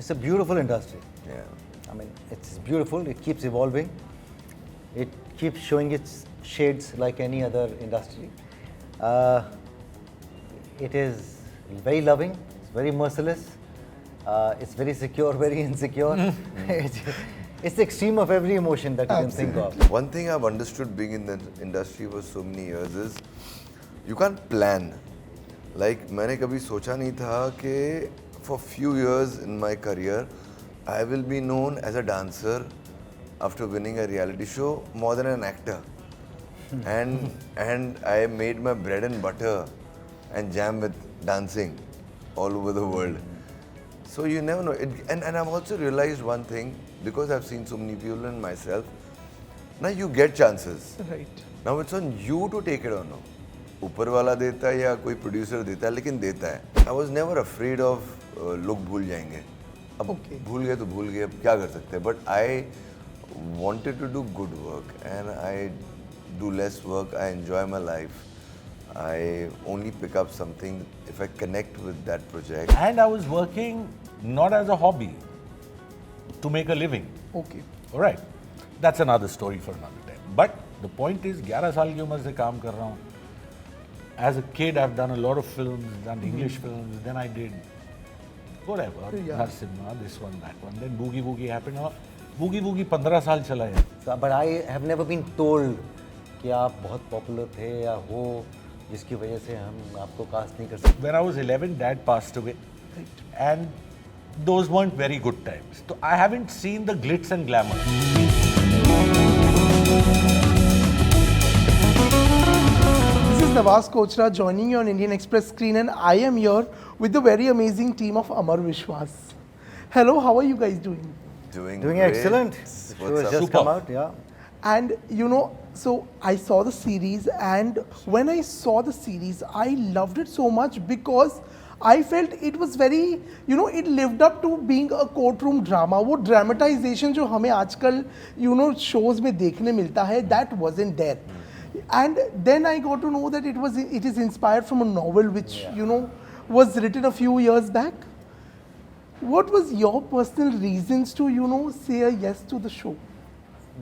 It's a beautiful industry. Yeah. I mean, it's beautiful. It keeps evolving. It keeps showing its shades like any other industry. Uh, it is very loving. It's very merciless. It's very secure, very insecure. It's the extreme of every emotion that you can think of. One thing I've understood being in the industry for so many years is you can't plan. Like मैंने कभी सोचा नहीं था कि for few years in my career I will be known as a dancer after winning a reality show more than an actor. and I made my bread and butter and jam with dancing all over the world. So you never know. And I've also realized one thing, because I've seen so many people and myself, now you get chances. Right. Now it's on you to take it or no. ऊपर वाला देता है या कोई producer देता है, लेकिन देता है. I was never afraid of लोग भूल जाएंगे. अब भूल गए तो भूल गए, अब क्या कर सकते हैं. But I wanted to do good work and I do less work. I enjoy my life. I only pick up something if I connect with that project. And I was working not as a hobby, to make a living. Okay. All right. That's another story for another time. But the point is, 11 साल की उम्र से काम कर रहा हूँ. As a kid, I've done a lot of films, done English films. Then I did whatever, Narsimha, this one, that one. Then Boogie Woogie happened. Boogie Woogie 15 साल चला है. But I have never been told कि आप बहुत popular थे या हो जिसकी वजह से हम आपको कास्ट नहीं कर सकते. When I was 11, Dad passed away, and those weren't very good times. So I haven't seen the glitz and glamour. This is Nawaz Kochra joining you on Indian Express screen, and I am here with the very amazing team of Amar Vishwas. Hello, how are you guys doing? Doing Doing great. excellent. What's Show has up? just come out, yeah. And you know, so I saw the series, and when I saw the series, I loved it so much because I felt it was very, you know, it lived up to being a courtroom drama. वो dramatization जो हमें आजकल, you know, shows में देखने मिलता है, that wasn't there. And then I got to know that it is inspired from a novel which, you know, was written a few years back. What was your personal reasons to, you know, say a yes to the show?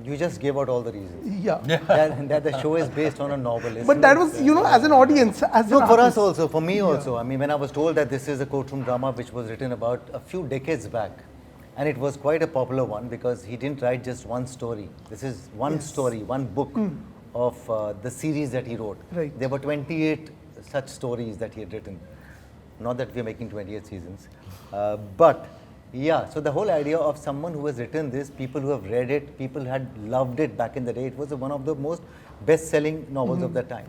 You just gave out all the reasons. Yeah. that the show is based on a novel. But that was, you know, as an audience, as No, an for us artist. also, for me also. I mean, when I was told that this is a courtroom drama which was written about a few decades back, and it was quite a popular one because he didn't write just one story. This is one story, one book of the series that he wrote. Right. There were 28 such stories that he had written. Not that we are making 28 seasons, but yeah, so the whole idea of someone who has written this, people who have read it, people had loved it back in the day. It was one of the most best-selling novels of that time.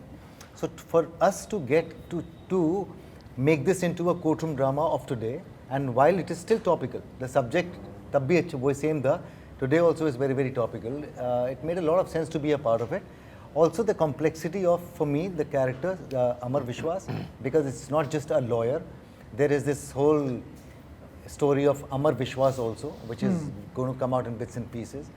So for us to get to make this into a courtroom drama of today, and while it is still topical, the subject tab bhi wo same tha, today also is very, very topical. It made a lot of sense to be a part of it. Also the complexity of, for me, the character, Amar Vishwas, because it's not just a lawyer. There is this whole story of Amar Vishwas also, which is going to come out in bits and pieces.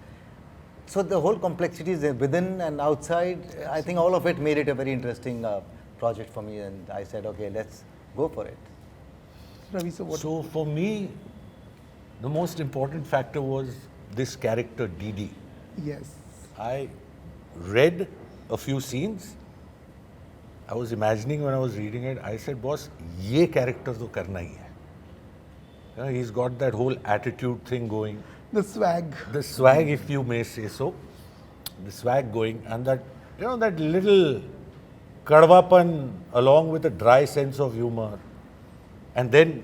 So the whole complexity is there within and outside. I think all of it made it a very interesting project for me, and I said, okay, let's go for it. Ravi, so what? So for me, the most important factor was this character Didi. Yes. I read a few scenes. I was imagining when I was reading it, I said, boss, ye character to karna hi hai. You know, he's got that whole attitude thing going. The swag. The swag, if you may say so. The swag going, and that, you know, that little kadwapan along with a dry sense of humor. And then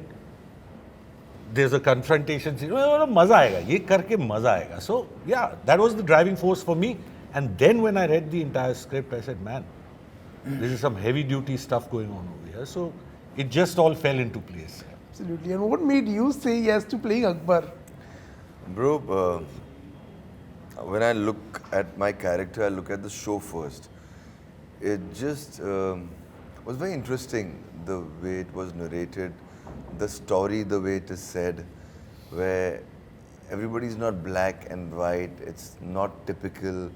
there's a confrontation scene. Maza aega. Ye karke maza aega. So yeah, that was the driving force for me. And then when I read the entire script, I said, man, this is some heavy duty stuff going on over here. So it just all fell into place. Absolutely. And what made you say yes to playing Akbar? Bro, when I look at my character, I look at the show first. It just was very interesting, the way it was narrated, the story, the way it is said, where everybody's not black and white, it's not typical,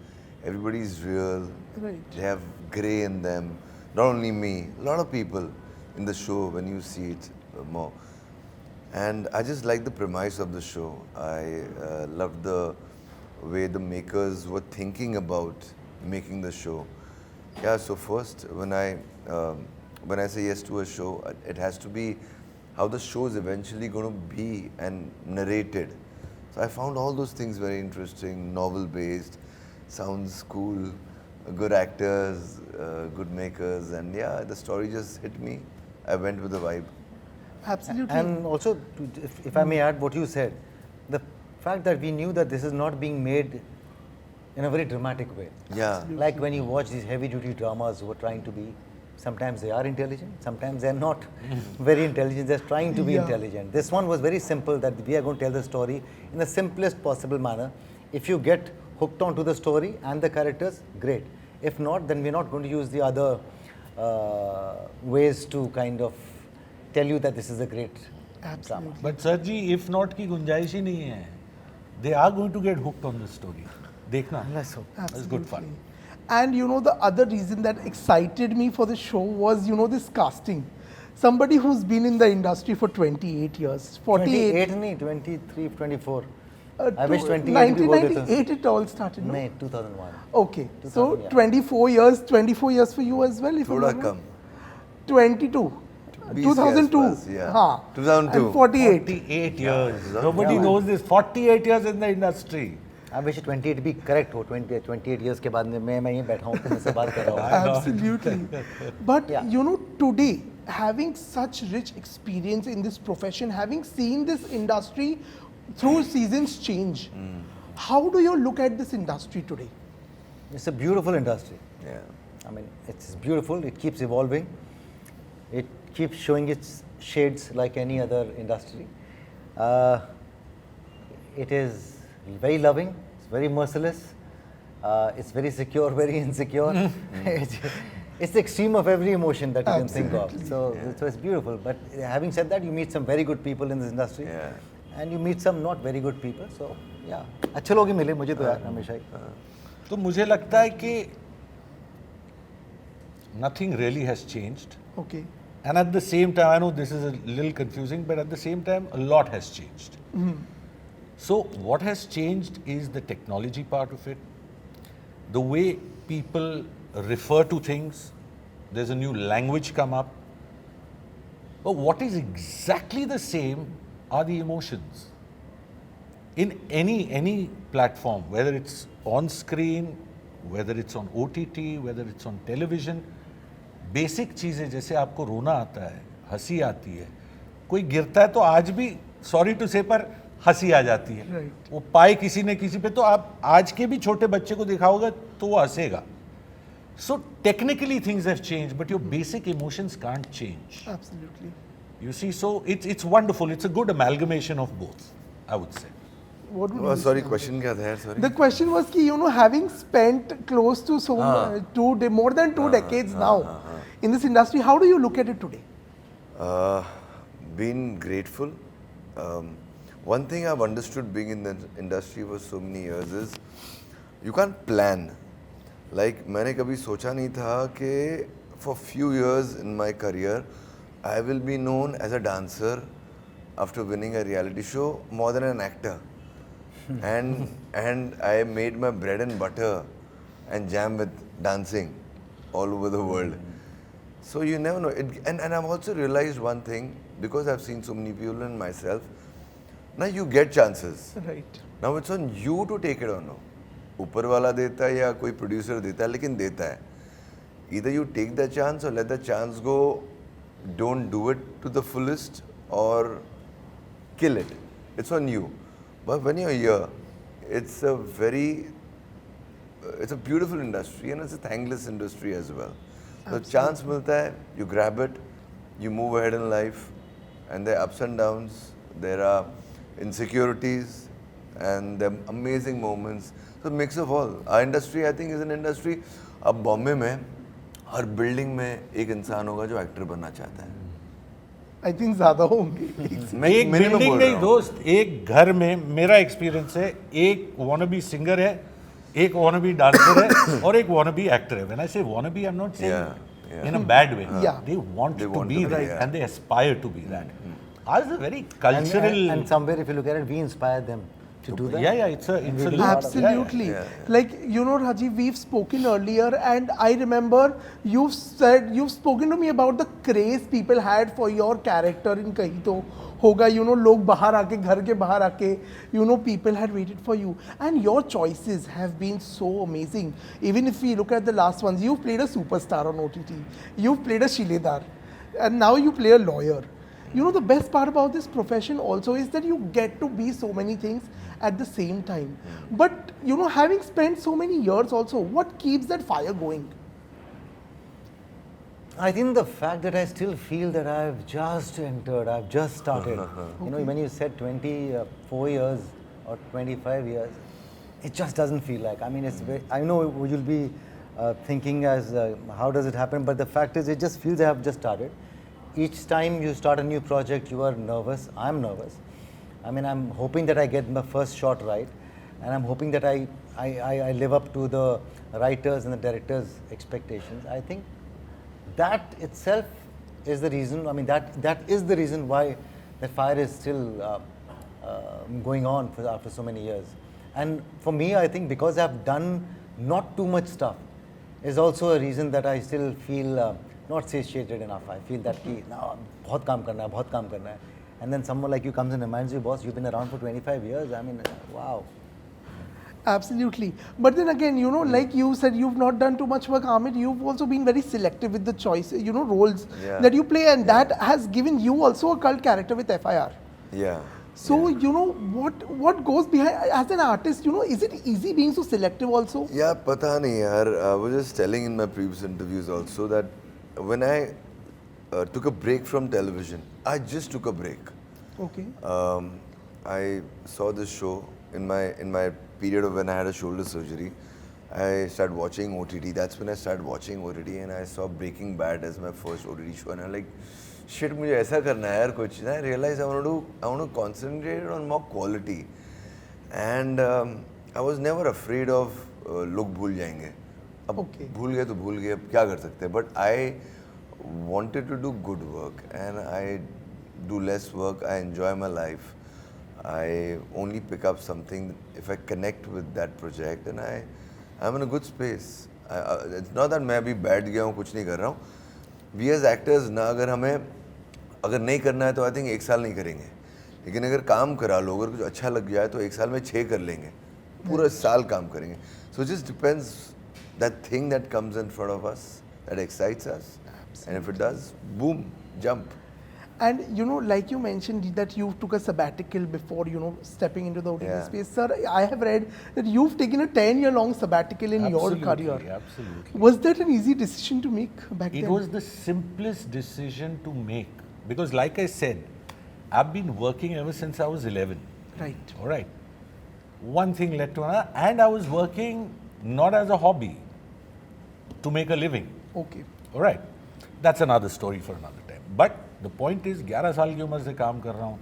everybody's real, Right. they have grey in them. Not only me, a lot of people in the show when you see it more. And I just liked the premise of the show. I loved the way the makers were thinking about making the show. Yeah, so first, when I say yes to a show, it has to be how the show is eventually going to be and narrated. So I found all those things very interesting, novel-based, sounds cool, good actors, good makers, and yeah, the story just hit me. I went with the vibe. Absolutely. And also, if I may add what you said, the fact that we knew that this is not being made in a very dramatic way. Yeah. Like when you watch these heavy-duty dramas who are trying to be, sometimes they are intelligent, sometimes they are not very intelligent, they're trying to be intelligent. This one was very simple, that we are going to tell the story in the simplest possible manner. If you get hooked onto the story and the characters, great. If not, then we're not going to use the other ways to kind of tell you that this is a great drama. But Sarji, if not ki gunjaish hi nahi hai, they are going to get hooked on the story. Dekhna. Let's hope. It's good fun. And you know, the other reason that excited me for the show was, you know, this casting. Somebody who's been in the industry for 28 years. 28 nahi, 23, 24. I wish 28 bhi bol deta. 1998 it all started, no? No, 2001. Okay, so 2000, yeah. 24 years for you as well, if I'm Thoda not kam. wrong? 22. 20 2002. years plus, yeah. Haan. 2002. And 48. 48 years. Yeah. Nobody knows this. 48 years in the industry. I wish 28 be correct हो 28 years के बाद में मैं यहीं बैठा हूँ तुमसे बात कर रहा हूँ. Absolutely. But Yeah. you know, today, having such rich experience in this profession, having seen this industry through seasons change, how do you look at this industry today? It's a beautiful industry. Yeah. I mean, it's beautiful. It keeps evolving. It keeps showing its shades like any other industry. It is very loving. It's very merciless. It's very secure, very insecure. It's the extreme of every emotion that you can think of. So it's beautiful. But having said that, you meet some very good people in this industry. Yeah. And you meet some not very good people. So yeah, अच्छे लोग ही मिले मुझे तो यार हमेशा ही. तो मुझे लगता है कि nothing really has changed. Okay. And at the same time, I know this is a little confusing, but at the same time, a lot has changed. So what has changed is the technology part of it, the way people refer to things. There's a new language come up. But what is exactly the same are the emotions. In any platform, whether it's on screen, whether it's on OTT, whether it's on television, basic चीज़ें जैसे आपको रोना आता है, हंसी आती है, कोई गिरता है तो आज भी सॉरी टू से पर हंसी आ जाती है. Right. वो पाए किसी ने किसी पे तो आप आज के भी छोटे बच्चे को दिखा होगा तो वो हंसेगा. So technically things have changed, but your basic emotions can't change. Absolutely. You see, so it's wonderful. It's a good amalgamation of both, I would say. What would Oh, you sorry, say? question क्या था यार? Sorry. The question was कि, you know, having spent close to more than 2 decades now in this industry, how do you look at it today? Been grateful. One thing I've understood being in the industry for so many years is you can't plan. Like मैंने कभी सोचा नहीं था कि for few years in my career I will be known as a dancer after winning a reality show more than an actor. and I made my bread and butter and jam with dancing all over the world. So you never know. And I've also realized one thing, because I've seen so many people and myself, now you get chances. Right. Now it's on you to take it or no. ऊपर वाला देता है या कोई producer देता है, लेकिन देता है. Either you take the chance or let the chance go, don't do it to the fullest or kill it. It's on you. But when you're here, it's a beautiful industry and it's a thankless industry as well. So chance milta hai, you grab it, you move ahead in life, and there are ups and downs, there are insecurities, and there are amazing moments. So mix of all. Our industry, I think, is an industry. अब बॉम्बे में हर building में एक इंसान होगा जो actor बनना चाहता है. I think ज़्यादा होंगे. एक बिल्डिंग नहीं दोस्त, एक घर में मेरा एक्सपीरियंस है, एक wannabe singer है, एक wannabe dancer है और एक wannabe actor है. When I say wannabe, I'm not saying in a bad way. Yeah. They want They to want be to be, that yeah. and they aspire to be that. Ours is a very cultural. And somewhere, if you look at it, we inspired them to do that. Yeah, it's a really lot of- Absolutely. Yeah. Like, you know, Rajiv, we've spoken earlier, and I remember you've spoken to me about the craze people had for your character in Kahi To Hoga. You know, log bahar aake, ghar ke bahar aake, you know, people had waited for you. And your choices have been so amazing. Even if we look at the last ones, you've played a superstar on OTT, you've played a Shiledar, and now you play a lawyer. You know, the best part about this profession also is that you get to be so many things at the same time. But, you know, having spent so many years also, what keeps that fire going? I think the fact that I still feel that I've just entered, I've just started. You know, when you said 24 years or 25 years, it just doesn't feel like. I mean, it's very, I know you'll be thinking as how does it happen, but the fact is it just feels I have just started. Each time you start a new project, you are nervous. I'm nervous. I mean, I'm hoping that I get my first shot right, and I'm hoping that I live up to the writers and the directors' expectations. I think that itself is the reason. I mean, that is the reason why that fire is still going on after so many years. And for me, I think because I've done not too much stuff is also a reason that I still feel not satiated enough. I feel that now बहुत काम करना है, बहुत काम करना है. And then someone like you comes and reminds you, boss, you've been around for 25 years. I mean, wow. Absolutely. But then again, you know, like you said, you've not done too much work, Aamir. You've also been very selective with the choice, you know, roles that you play, and that has given you also a cult character with FIR. Yeah. So, you know, what goes behind, as an artist, you know, is it easy being so selective also? Yeah, pata nahi yaar. I was just telling in my previous interviews also that when I took a break from television, I just took a break. Okay. I saw this show in my period of when I had a shoulder surgery. I started watching OTT. That's when I started watching OTT, and I saw Breaking Bad as my first OTT show, and I'm like, shit, मुझे ऐसा करना है यार कुछ. And I realized I want to concentrate on more quality, and I was never afraid of लोग भूल जाएंगे. अब भूल गए तो भूल गए, अब क्या कर सकते हैं. But I wanted to do good work, and I do less work. I enjoy my life. I only pick up something if I connect with that project, and I'm in a good space. It's not that मैं अभी बैठ गया हूँ कुछ नहीं कर रहा हूँ. We as actors ना अगर नहीं करना है तो I think 1 साल नहीं करेंगे. लेकिन अगर काम करा लो, अगर कुछ अच्छा लग जाए तो 1 साल में 6 कर लेंगे. पूरा साल काम करेंगे. So it just depends that thing that comes in front of us that excites us. And if it does, boom, jump. And you know, like you mentioned that you took a sabbatical before, you know, stepping into the OTT space. Sir, I have read that you've taken a 10-year-long sabbatical in your career. Absolutely. Was that an easy decision to make back then? It was the simplest decision to make because, like I said, I've been working ever since I was 11. Right. All right. One thing led to another, and I was working not as a hobby, to make a living. Okay. All right. That's another story for another time. But the point is, 11 साल की उम्र से काम कर रहा हूँ.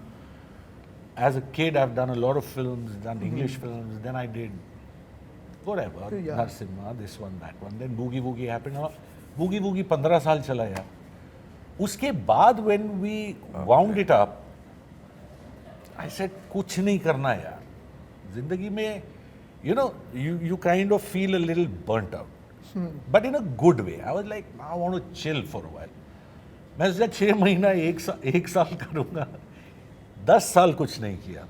As a kid, I've done a lot of films, done English films. Then I did whatever, Narsimha, this one, that one. Then Boogie Woogie happened. Boogie Woogie 15 साल चला यार. उसके बाद when we wound it up, I said कुछ नहीं करना यार. जिंदगी में, you know, you kind of feel a little burnt out. But in a good way. I was like, I want to chill for a while. मैं सोचा 6 महीना 1 साल करूँगा. 10 साल कुछ नहीं किया.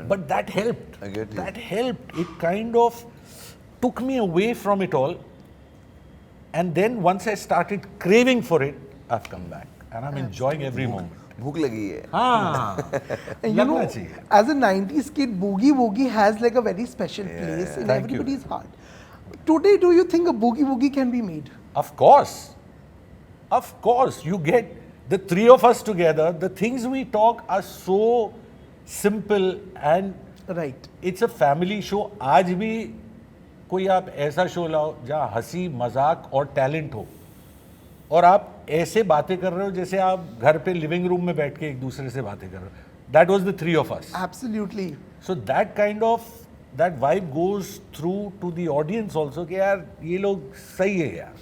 But that helped. I get you. That helped. It kind of took me away from it all. And then once I started craving for it, I've come back. And I'm enjoying every moment. भूख लगी है. And you know, as a 90s kid, Boogie Woogie has like a very special place in everybody's heart. Today, do you think a Boogie Woogie can be made? Of course. Of course. You get the three of us together. The things we talk are so simple and right. It's a family show. आज भी कोई आप ऐसा show लाओ जहाँ हंसी मजाक और टैलेंट हो और आप ऐसे बातें कर रहे हो जैसे आप घर पे लिविंग रूम में बैठ के एक दूसरे से बातें कर रहे हो. That was the three of us. Absolutely. So that kind of that vibe goes through to the audience also कि यार ये लोग सही है यार.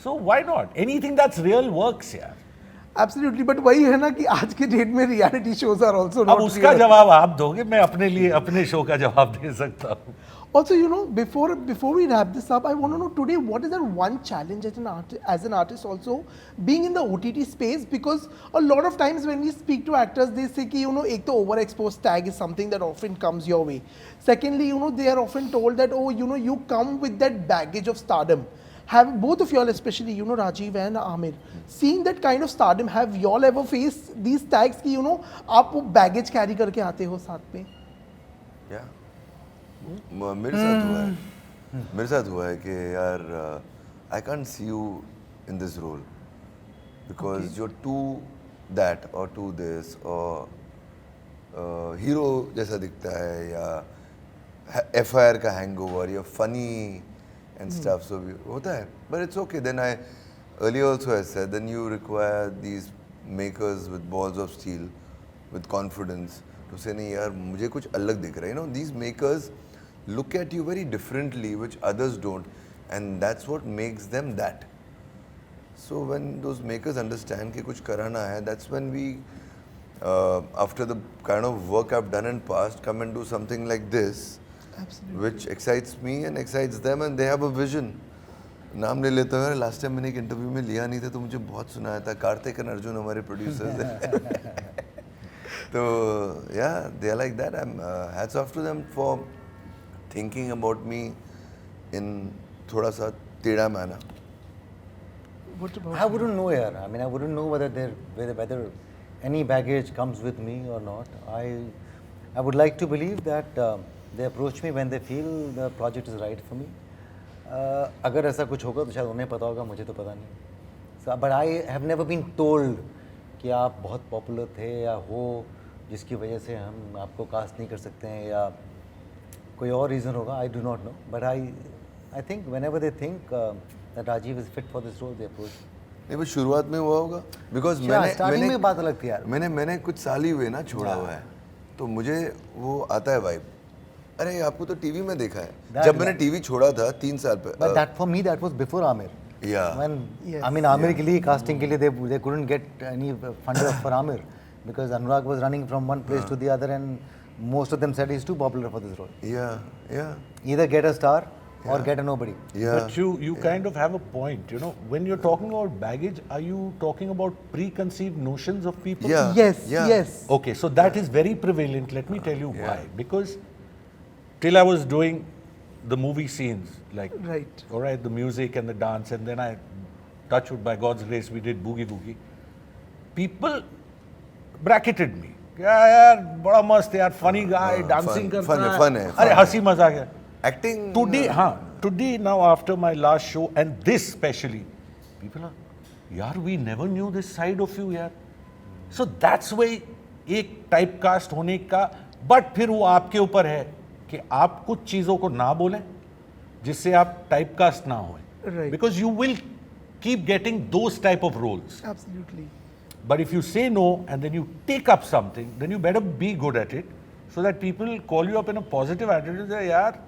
So why not? Anything that's real works यार. Absolutely, but वही है ना कि आज के डेट में reality shows are also अब not उसका real. जवाब आप दोगे, मैं अपने लिए अपने शो का जवाब दे सकता हूँ. Also, you know, before we wrap this up, I want to know today what is that one challenge as an artist also being in the OTT space, because a lot of times when we speak to actors, they say कि you know एक तो overexposed tag is something that often comes your way. Secondly, you know they are often told that oh you know you come with that baggage of stardom. Have both of y'all, especially you know Rajeev and Aamir, seen that kind of stardom? Have y'all ever faced these tags कि you know आप वो baggage carry करके आते हो साथ में? Yeah. मेरे साथ हुआ है कि यार I can't see you in this role because you're too that or too this और हीरो जैसा दिखता है या FIR का हैंगओवर या फनी एंड स्टफ सो भी होता है but it's okay then I earlier also I said then you require these makers with balls of steel with confidence to say नहीं यार मुझे कुछ अलग दिख रहा है. You know these makers look at you very differently which others don't and that's what makes them that. So when those makers understand कि कुछ कराना है, that's when we after the kind of work I've done in past come and do something like this. Absolutely. Which excites me and excites them and they have a vision. नाम ले लेता हूँ. Last time मैंने एक interview में लिया नहीं था तो मुझे बहुत सुनाया था. कार्तिक एंड अर्जुन हमारे प्रोड्यूसर्स हैं. तो yeah, they are like that. I'm hats off to them for thinking about me in थोड़ा सा टेढ़ा manner. What about I wouldn't know, yaar. I mean, I wouldn't know whether any baggage comes with me or not. I would like to believe that they approach me when they feel the project is right for me. अगर ऐसा कुछ होगा तो शायद उन्हें पता होगा, मुझे तो पता नहीं. So, but I have never been told कि आप बहुत पॉपुलर थे या हो जिसकी वजह से हम आपको कास्ट नहीं कर सकते हैं या कोई और रीज़न होगा. I do not know but I think whenever they think that Rajeev is fit for this role they approach. नहीं बस शुरुआत में हुआ होगा बिकॉज स्टार्टिंग में बात अलग थी यार. मैंने कुछ साल ही हुए ना छोड़ा हुआ है तो मुझे वो आता है वाइब. अरे आपको तो टीवी में देखा है जब मैंने टीवी छोड़ा था 3 साल पहले. But that for me that was before Aamir. Yeah. When Yes. I mean Aamir के लिए casting के लिए they couldn't get any funder for Aamir because Anurag was running from one place to the other and most of them said he's too popular for this role. Yeah. Either get a star or get a nobody. Yeah. But you kind of have a point, you know. When you're talking about baggage, are you talking about preconceived notions of people? Yeah. Yes, Yeah. yes. Okay, so that is very prevalent. Let me tell you why. Because till I was doing the movie scenes, like, Right. all right, the music and the dance, and then I, touch wood, by God's grace, we did Boogie Boogie. People bracketed me. Yeah, यार बड़ा मस्त है यार, funny guy, dancing करता है. fun है, अरे fun हंसी मजाक है. Acting. Today, today now after my last show and this especially, people are, यार we never knew this side of you यार. So that's why एक typecast होने का, but फिर वो आपके ऊपर है कि आप कुछ चीज़ों को ना बोलें जिससे आप typecast ना हों. Right. Because you will keep getting those type of roles. Absolutely. But if you say no and then you take up something, then you better be good at it so that people call you up in a positive attitude and say, yaar,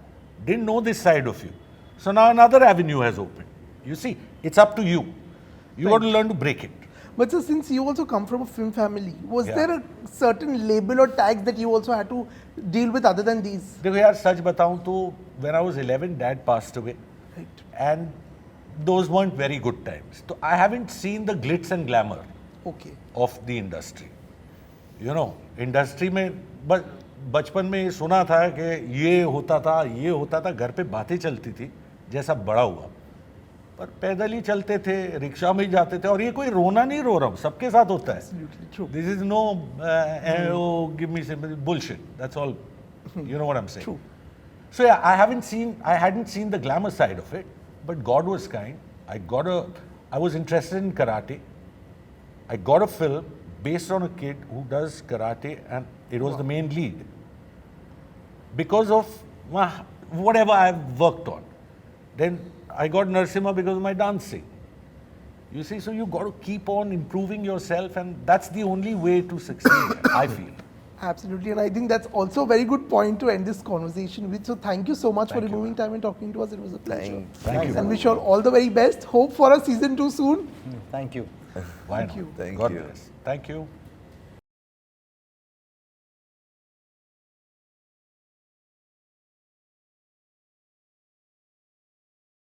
didn't know this side of you. So now another avenue has opened. You see, it's up to you. You got to learn to break it. But so since you also come from a film family, was Yeah. there a certain label or tags that you also had to deal with other than these? देखो यार सच बताऊं तो when I was 11, dad passed away. Right. And those weren't very good times. So I haven't seen the glitz and glamour Okay. of the industry. You know, industry में बचपन में सुना था कि ये होता था, घर पे बातें चलती थी जैसा बड़ा हुआ. पर पैदल ही चलते थे, रिक्शा में ही जाते थे और ये कोई रोना नहीं रो रहा हूँ, सबके साथ होता है. Absolutely true. This is no oh, give me some bullshit. That's all. You know what I'm saying? True. So yeah, I hadn't seen the glamour side of it, but God was kind. I was interested in karate. I got a film based on a kid who does karate and it was the main lead. Because of whatever I've worked on. Then I got Narasimha because of my dancing. You see, so you got to keep on improving yourself and that's the only way to succeed, I feel. Absolutely, and I think that's also a very good point to end this conversation with. So thank you so much for Thank you, removing time and talking to us. It was a pleasure. Thank you. And wish you all the very best. Hope for a season 2 soon. Thank you. Why Thank not? you. Thank God you. bless. Thank you.